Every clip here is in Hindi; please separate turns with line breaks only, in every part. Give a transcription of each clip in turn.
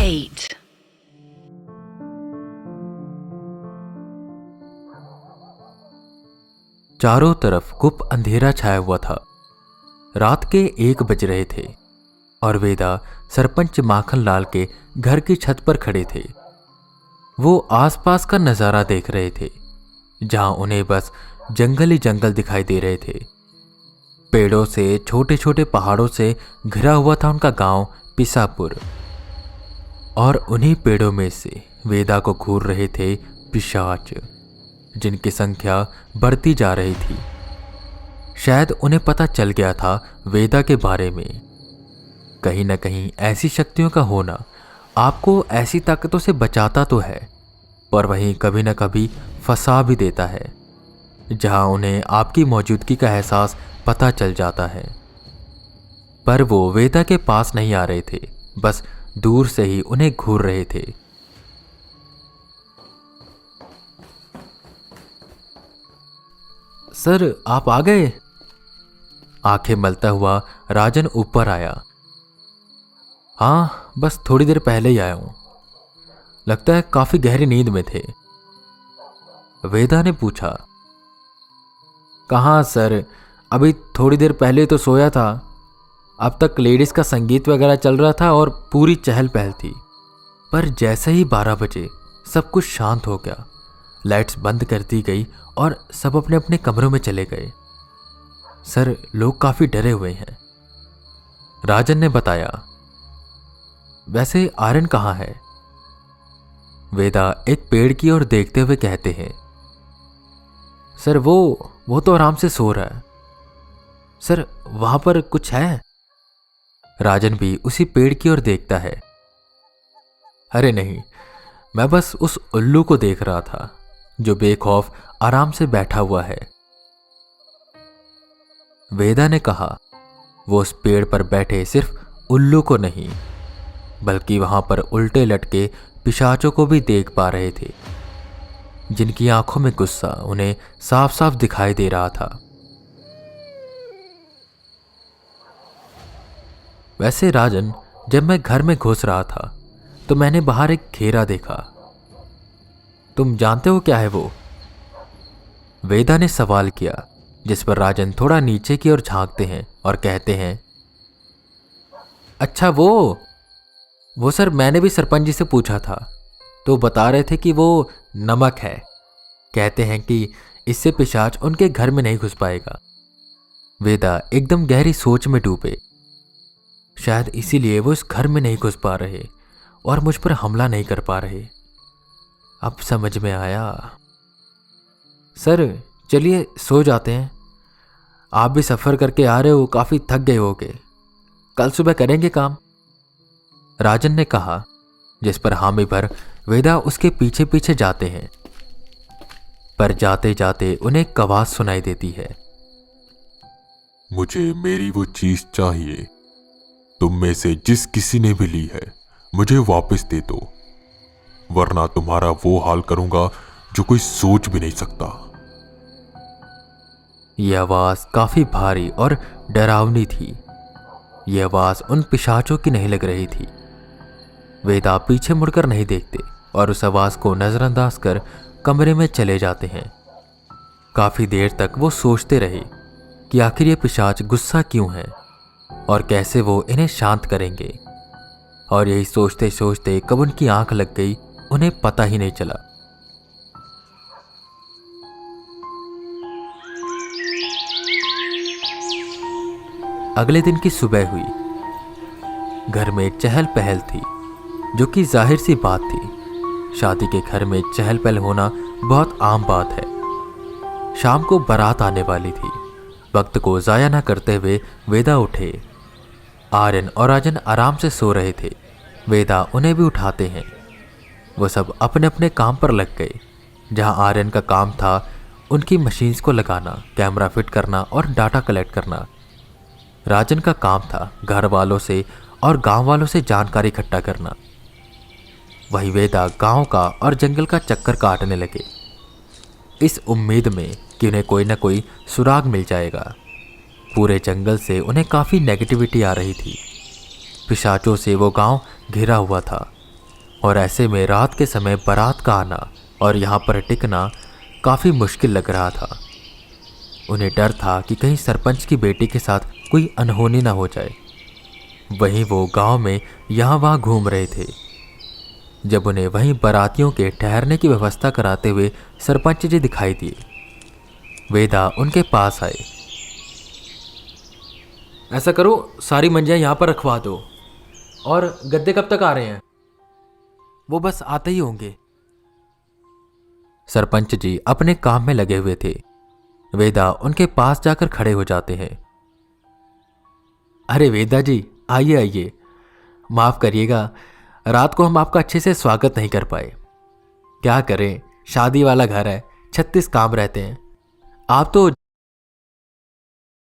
8.
चारों तरफ गुप अंधेरा छाया हुआ था। रात के 1 बज रहे थे और वेदा सरपंच माखन लाल के घर की छत पर खड़े थे। वो आसपास का नजारा देख रहे थे, जहां उन्हें बस जंगल ही जंगल दिखाई दे रहे थे। पेड़ों से, छोटे छोटे पहाड़ों से घिरा हुआ था उनका गांव पिसापुर, और उन्हीं पेड़ों में से वेदा को घूर रहे थे पिशाच, जिनकी संख्या बढ़ती जा रही थी। शायद उन्हें पता चल गया था वेदा के बारे में। कहीं न कहीं ऐसी शक्तियों का होना आपको ऐसी ताकतों से बचाता तो है, पर वहीं कभी न कभी फंसा भी देता है, जहां उन्हें आपकी मौजूदगी का एहसास पता चल जाता है। पर वो वेदा के पास नहीं आ रहे थे, बस दूर से ही उन्हें घूर रहे थे। सर, आप आ गए? आंखें मलता हुआ राजन ऊपर आया। हाँ, बस थोड़ी देर पहले ही आया हूं। लगता है काफी गहरी नींद में थे। वेदा ने पूछा। कहाँ सर, अभी थोड़ी देर पहले तो सोया था। अब तक लेडीज का संगीत वगैरह चल रहा था और पूरी चहल पहल थी। पर जैसे ही 12 बजे सब कुछ शांत हो गया, लाइट्स बंद कर दी गई और सब अपने अपने कमरों में चले गए। सर, लोग काफी डरे हुए हैं, राजन ने बताया। वैसे आर्यन कहाँ है? वेदा एक पेड़ की ओर देखते हुए कहते हैं। सर, वो तो आराम से सो रहा है। सर, वहां पर कुछ है? राजन भी उसी पेड़ की ओर देखता है। अरे नहीं, मैं बस उस उल्लू को देख रहा था जो बेखौफ आराम से बैठा हुआ है। वेदा ने कहा। वो उस पेड़ पर बैठे सिर्फ उल्लू को नहीं, बल्कि वहां पर उल्टे लटके पिशाचों को भी देख पा रहे थे, जिनकी आंखों में गुस्सा उन्हें साफ साफ दिखाई दे रहा था। वैसे राजन, जब मैं घर में घुस रहा था तो मैंने बाहर एक घेरा देखा। तुम जानते हो क्या है वो? वेदा ने सवाल किया, जिस पर राजन थोड़ा नीचे की ओर झांकते हैं और कहते हैं। अच्छा, वो सर, मैंने भी सरपंच जी से पूछा था, तो बता रहे थे कि वो नमक है। कहते हैं कि इससे पिशाच उनके घर में नहीं घुस पाएगा। वेदा एकदम गहरी सोच में डूबे। शायद इसीलिए वो इस घर में नहीं घुस पा रहे और मुझ पर हमला नहीं कर पा रहे। अब समझ में आया। सर, चलिए सो जाते हैं। आप भी सफर करके आ रहे हो, काफी थक गए होगे। कल सुबह करेंगे काम, राजन ने कहा, जिस पर हामी भर वेदा उसके पीछे पीछे जाते हैं। पर जाते जाते उन्हें एक आवाज सुनाई देती है।
मुझे मेरी वो चीज चाहिए। तुम में से जिस किसी ने भी ली है, मुझे वापस दे दो, वरना तुम्हारा वो हाल करूंगा जो कोई सोच भी नहीं सकता।
यह आवाज काफी भारी और डरावनी थी। यह आवाज उन पिशाचों की नहीं लग रही थी। वेदा पीछे मुड़कर नहीं देखते और उस आवाज को नजरअंदाज कर कमरे में चले जाते हैं। काफी देर तक वो सोचते रहे कि आखिर ये पिशाच गुस्सा क्यों है और कैसे वो इन्हें शांत करेंगे। और यही सोचते सोचते कब उनकी आंख लग गई, उन्हें पता ही नहीं चला। अगले दिन की सुबह हुई। घर में चहल पहल थी, जो कि जाहिर सी बात थी। शादी के घर में चहल पहल होना बहुत आम बात है। शाम को बारात आने वाली थी। वक्त को जाया न करते हुए वेदा उठे। आर्यन और राजन आराम से सो रहे थे। वेदा उन्हें भी उठाते हैं। वो सब अपने अपने काम पर लग गए। जहां आर्यन का काम था उनकी मशीन्स को लगाना, कैमरा फिट करना और डाटा कलेक्ट करना। राजन का काम था घर वालों से और गांव वालों से जानकारी इकट्ठा करना। वही वेदा गांव का और जंगल का चक्कर काटने लगे, इस उम्मीद में कि उन्हें कोई ना कोई सुराग मिल जाएगा। पूरे जंगल से उन्हें काफ़ी नेगेटिविटी आ रही थी। पिशाचों से वो गांव घिरा हुआ था और ऐसे में रात के समय बारात का आना और यहाँ पर टिकना काफ़ी मुश्किल लग रहा था। उन्हें डर था कि कहीं सरपंच की बेटी के साथ कोई अनहोनी ना हो जाए। वहीं वो गांव में यहाँ वहाँ घूम रहे थे जब उन्हें वहीं बारातियों के ठहरने की व्यवस्था कराते हुए सरपंच जी दिखाई दिए। वेदा उनके पास आए। ऐसा करो, सारी मंजियाँ यहाँ पर रखवा दो। और गद्दे कब तक आ रहे हैं? वो बस आते ही होंगे। सरपंच जी अपने काम में लगे हुए थे। वेदा उनके पास जाकर खड़े हो जाते हैं। अरे वेदा जी, आइए आइए, माफ करिएगा, रात को हम आपका अच्छे से स्वागत नहीं कर पाए। क्या करें, शादी वाला घर है, 36 काम रहते हैं, आप तो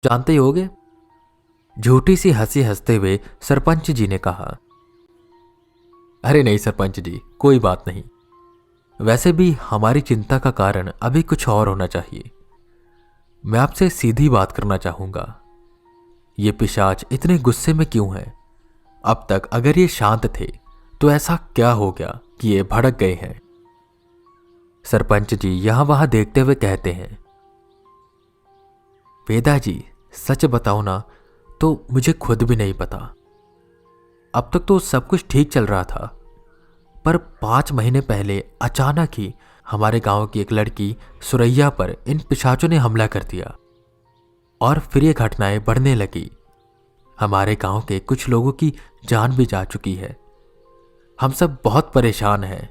जानते ही होगे। झूठी सी हंसी हंसते हुए सरपंच जी ने कहा। अरे नहीं सरपंच जी, कोई बात नहीं। वैसे भी हमारी चिंता का कारण अभी कुछ और होना चाहिए। मैं आपसे सीधी बात करना चाहूंगा। ये पिशाच इतने गुस्से में क्यों है? अब तक अगर ये शांत थे तो ऐसा क्या हो गया कि ये भड़क गए हैं? सरपंच जी यहां वहां देखते हुए कहते हैं। वेदा जी, सच बताओ ना तो मुझे खुद भी नहीं पता। अब तक तो सब कुछ ठीक चल रहा था, पर 5 महीने पहले अचानक ही हमारे गांव की एक लड़की सुरैया पर इन पिशाचों ने हमला कर दिया और फिर ये घटनाएं बढ़ने लगी। हमारे गांव के कुछ लोगों की जान भी जा चुकी है। हम सब बहुत परेशान हैं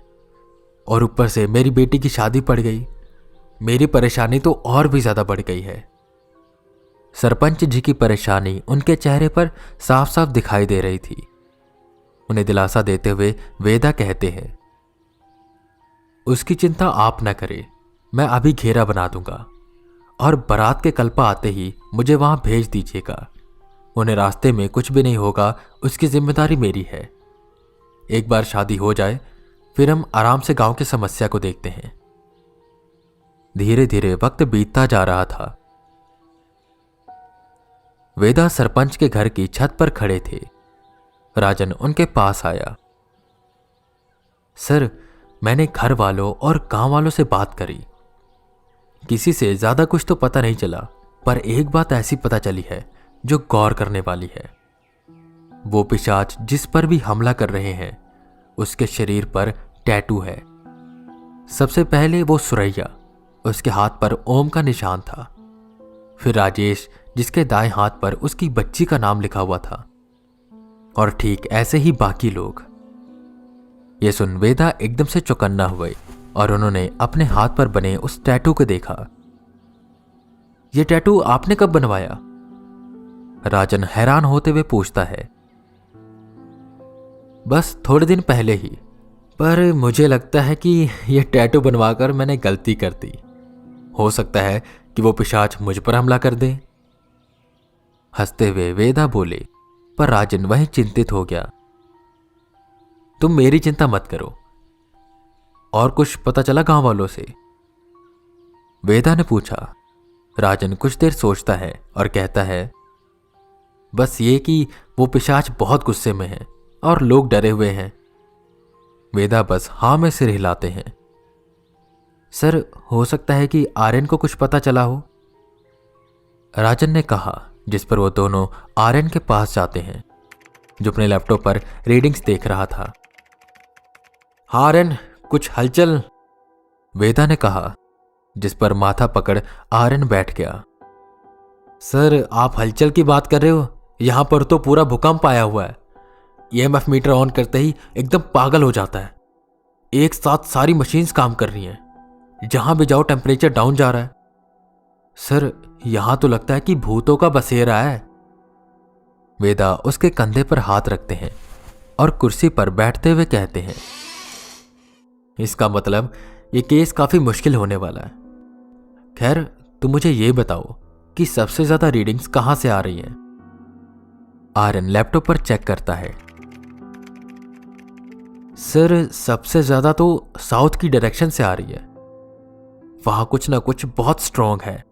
और ऊपर से मेरी बेटी की शादी पड़ गई। मेरी परेशानी तो और भी ज्यादा बढ़ गई है। सरपंच जी की परेशानी उनके चेहरे पर साफ साफ दिखाई दे रही थी। उन्हें दिलासा देते हुए वेदा कहते हैं, उसकी चिंता आप न करें, मैं अभी घेरा बना दूंगा और बारात के कल्पा आते ही मुझे वहां भेज दीजिएगा। उन्हें रास्ते में कुछ भी नहीं होगा, उसकी जिम्मेदारी मेरी है। एक बार शादी हो जाए फिर हम आराम से गांव की समस्या को देखते हैं। धीरे धीरे वक्त बीतता जा रहा था। वेदा सरपंच के घर की छत पर खड़े थे। राजन उनके पास आया। सर, मैंने घर वालों और गांव वालों से बात करी। किसी से ज्यादा कुछ तो पता नहीं चला, पर एक बात ऐसी पता चली है जो गौर करने वाली है। वो पिशाच जिस पर भी हमला कर रहे हैं उसके शरीर पर टैटू है। सबसे पहले वो सुरैया, उसके हाथ पर ओम का निशान था। फिर राजेश, जिसके दाएं हाथ पर उसकी बच्ची का नाम लिखा हुआ था। और ठीक ऐसे ही बाकी लोग। ये सुन वेदा एकदम से चौकन्ना हुए और उन्होंने अपने हाथ पर बने उस टैटू को देखा। ये टैटू आपने कब बनवाया? राजन हैरान होते हुए पूछता है। बस थोड़े दिन पहले ही, पर मुझे लगता है कि यह टैटू बनवाकर मैंने गलती कर दी। हो सकता है कि वो पिशाच मुझ पर हमला कर दे। हंसते हुए वेदा बोले, पर राजन वहीं चिंतित हो गया। तुम मेरी चिंता मत करो। और कुछ पता चला गांव वालों से? वेदा ने पूछा। राजन कुछ देर सोचता है और कहता है, बस ये कि वो पिशाच बहुत गुस्से में है और लोग डरे हुए हैं। वेदा बस हाँ में सिर हिलाते हैं। सर, हो सकता है कि आर्यन को कुछ पता चला हो, राजन ने कहा, जिस पर वो दोनों आर्यन के पास जाते हैं जो अपने लैपटॉप पर रीडिंग्स देख रहा था। हाँ आर्यन, कुछ हलचल? वेदा ने कहा, जिस पर माथा पकड़ आर्यन बैठ गया। सर, आप हलचल की बात कर रहे हो? यहां पर तो पूरा भूकंप आया हुआ है। ईएमएफ मीटर ऑन करते ही एकदम पागल हो जाता है। एक साथ सारी मशीन्स काम कर रही हैं। जहां भी जाओ टेम्परेचर डाउन जा रहा है। सर, यहां तो लगता है कि भूतों का बसेरा है। वेदा उसके कंधे पर हाथ रखते हैं और कुर्सी पर बैठते हुए कहते हैं, इसका मतलब ये केस काफी मुश्किल होने वाला है। खैर, तुम मुझे ये बताओ कि सबसे ज्यादा रीडिंग्स कहां से आ रही हैं? आर्यन लैपटॉप पर चेक करता है। सर, सबसे ज्यादा तो साउथ की डायरेक्शन से आ रही है। वहां कुछ ना कुछ बहुत स्ट्रांग है।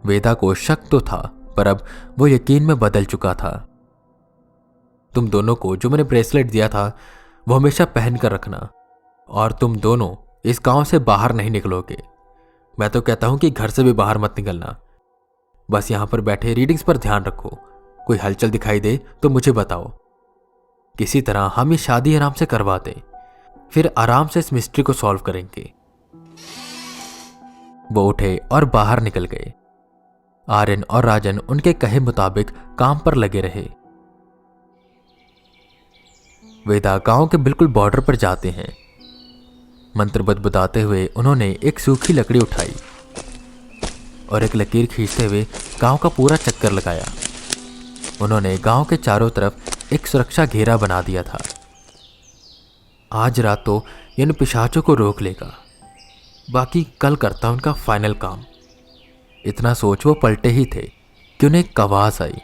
वेदा को शक तो था, पर अब वो यकीन में बदल चुका था। तुम दोनों को जो मैंने ब्रेसलेट दिया था वो हमेशा पहन कर रखना, और तुम दोनों इस गांव से बाहर नहीं निकलोगे। मैं तो कहता हूं कि घर से भी बाहर मत निकलना। बस यहां पर बैठे रीडिंग्स पर ध्यान रखो। कोई हलचल दिखाई दे तो मुझे बताओ। किसी तरह हम ये शादी आराम से करवा दें, फिर आराम से इस मिस्ट्री को सॉल्व करेंगे। वो उठे और बाहर निकल गए। आर्यन और राजन उनके कहे मुताबिक काम पर लगे रहे। वेदा गांव के बिल्कुल बॉर्डर पर जाते हैं। मंत्र बुदबुदाते हुए उन्होंने एक सूखी लकड़ी उठाई और एक लकीर खींचते हुए गांव का पूरा चक्कर लगाया। उन्होंने गांव के चारों तरफ एक सुरक्षा घेरा बना दिया था। आज रात तो इन पिशाचों को रोक लेगा, बाकी कल करता उनका फाइनल काम। इतना सोच वो पलटे ही थे कि उन्हें एक आवाज आई।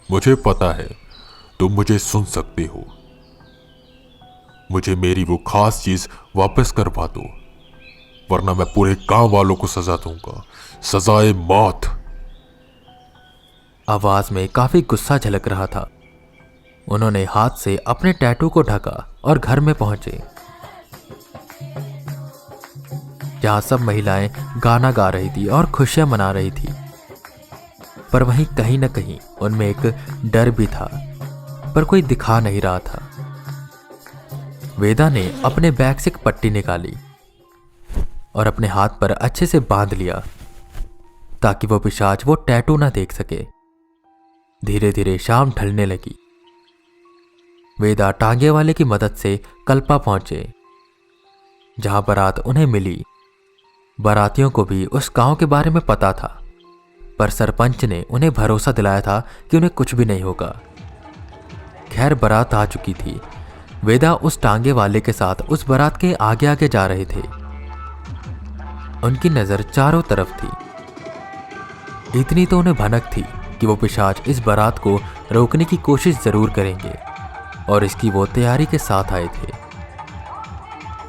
मुझे पता है तुम मुझे सुन सकते हो। मुझे मेरी वो खास चीज वापस करवा दो, वरना मैं पूरे गांव वालों को सजा दूंगा, सजाए मौत।
आवाज में काफी गुस्सा झलक रहा था। उन्होंने हाथ से अपने टैटू को ढका और घर में पहुंचे, जहां सब महिलाएं गाना गा रही थी और खुशियां मना रही थी। पर वहीं कहीं न कहीं उनमें एक डर भी था, पर कोई दिखा नहीं रहा था। वेदा ने अपने बैग से एक पट्टी निकाली और अपने हाथ पर अच्छे से बांध लिया, ताकि वो पिशाच वो टैटू ना देख सके। धीरे धीरे शाम ढलने लगी। वेदा टांगे वाले की मदद से कल्पा पहुंचे, जहां बारात उन्हें मिली। बारातियों को भी उस गांव के बारे में पता था, पर सरपंच ने उन्हें भरोसा दिलाया था कि उन्हें कुछ भी नहीं होगा। खैर, बारात आ चुकी थी। वेदा उस टांगे वाले के साथ उस बारात के आगे आगे जा रहे थे। उनकी नजर चारों तरफ थी। इतनी तो उन्हें भनक थी कि वो पिशाच इस बारात को रोकने की कोशिश जरूर करेंगे, और इसकी वो तैयारी के साथ आए थे।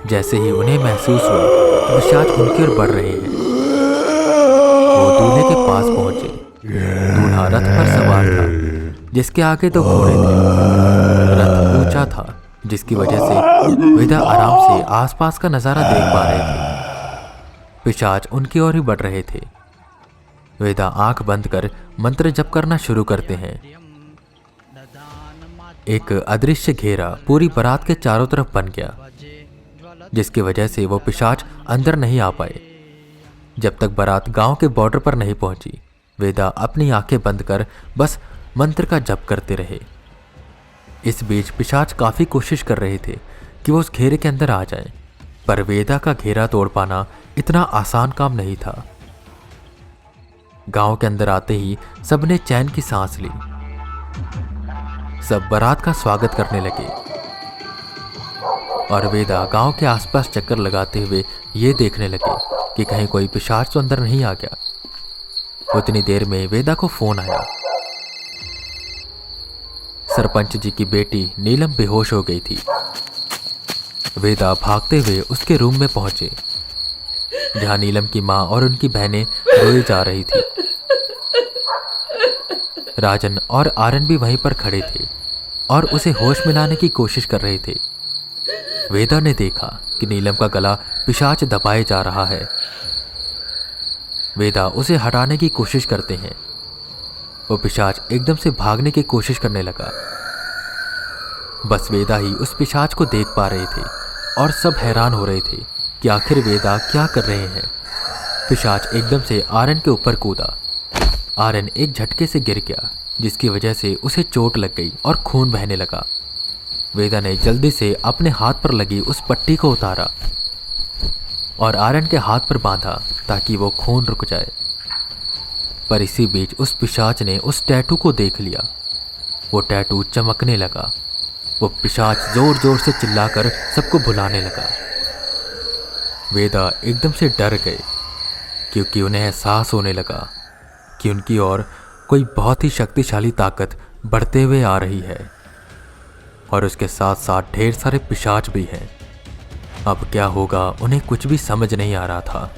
जैसे ही उन्हें महसूस हुआ कि पिशाच उनकी ओर बढ़ रहे हैं, वो दूल्हे के पास पहुंचे। दूल्हा रथ पर सवार था, जिसके आगे दो घोड़े थे। रथ ऊंचा था, जिसकी वजह से वेदा आराम से आसपास का नजारा देख पा रहे थे। पिशाच उनकी ओर ही बढ़ रहे थे। वेदा आंख बंद कर मंत्र जप करना शुरू करते हैं। एक अदृश्य घेरा पूरी बारात के चारों तरफ बन गया, जिसकी वजह से वो पिशाच अंदर नहीं आ पाए। जब तक बारात गांव के बॉर्डर पर नहीं पहुंची, वेदा अपनी आंखें बंद कर बस मंत्र का जप करते रहे। इस बीच पिशाच काफी कोशिश कर रहे थे कि वो उस घेरे के अंदर आ जाएं, पर वेदा का घेरा तोड़ पाना इतना आसान काम नहीं था। गांव के अंदर आते ही सबने चैन की सांस ली। सब बारात का स्वागत करने लगे, और वेदा गांव के आसपास चक्कर लगाते हुए ये देखने लगे कि कहीं कोई पिशाच तो अंदर नहीं आ गया। उतनी देर में वेदा को फोन आया। सरपंच जी की बेटी नीलम बेहोश हो गई थी। वेदा भागते हुए उसके रूम में पहुंचे, जहां नीलम की मां और उनकी बहनें रोई जा रही थी। राजन और आर्यन भी वहीं पर खड़े थे और उसे होश में लाने की कोशिश कर रहे थे। वेदा ने देखा कि नीलम का गला पिशाच दबाए जा रहा है। वेदा उसे हटाने की कोशिश करते हैं। वो पिशाच एकदम से भागने की कोशिश करने लगा। बस वेदा ही उस पिशाच को देख पा रहे थे, और सब हैरान हो रहे थे कि आखिर वेदा क्या कर रहे हैं। पिशाच एकदम से आर्यन के ऊपर कूदा। आर्यन एक झटके से गिर गया, जिसकी वजह से उसे चोट लग गई और खून बहने लगा। वेदा ने जल्दी से अपने हाथ पर लगी उस पट्टी को उतारा और आर्यन के हाथ पर बांधा, ताकि वो खून रुक जाए। पर इसी बीच उस पिशाच ने उस टैटू को देख लिया। वो टैटू चमकने लगा। वो पिशाच जोर जोर से चिल्लाकर सबको बुलाने लगा। वेदा एकदम से डर गए, क्योंकि उन्हें एहसास होने लगा कि उनकी ओर कोई बहुत ही शक्तिशाली ताकत बढ़ते हुए आ रही है, और उसके साथ साथ ढेर सारे पिशाच भी हैं। अब क्या होगा उन्हें कुछ भी समझ नहीं आ रहा था।